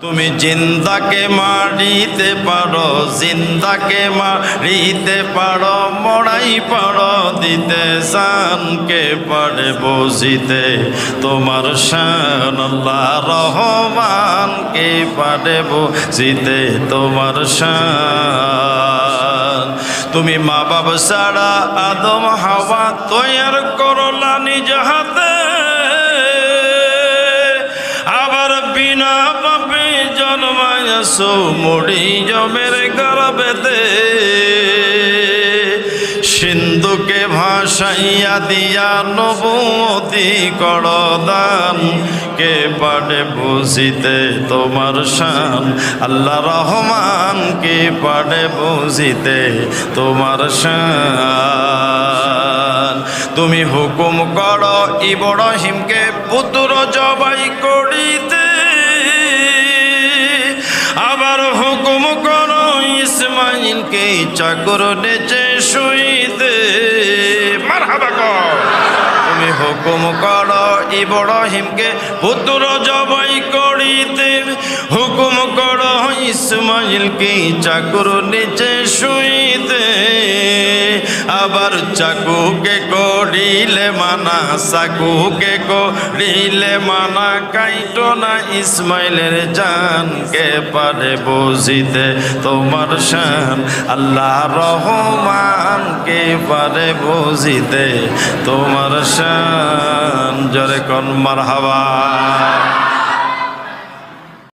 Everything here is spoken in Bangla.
তুমি জিন্দাকে মারিতে পারো, জিন্দাকে মারিতে পারো, মরাই পারো দিতে, জানকে পারে বুঝিতে তোমার শান। আল্লাহ রহমানকে পারে বুঝিতে তোমার শান। তুমি মা বাবা ছাড়া আদম হাওয়া তৈয়ার করলা নিজ হাতে, আবার বিনা পাপে জন্মায়াছো মুড়ি জমের গর্ভেতে। সিন্ধুকে ভাসাইয়া দিয়া নবুয়তি করদান, কে পারে বুঝিতে তোমার শান। আল্লাহ রহমান কে পারে বুঝিতে তোমার শান। তুমি হুকুম করো ইব্রাহিমকে পুত্র জবাই করিতে, আবার হুকুম করো ইসমাইলকে চাকর নেচে শুইতে। মারহাবা কর। তুমি হুকুম করো ইব্রাহিমকে পুত্র জবাই করিতে, হুকুম করো ইসমাইলকে চাকর নেচে শুইতে, আবার চাকুকে করিলে মানা, চাকুকে করিলে মানা, কাইটো না ইসমাইলের জান, কে পারে বুঝিতে তোমার শান। আল্লাহ রহমান কে পারে বুঝিতে তোমার শান। জোরে কোন মারহাবা।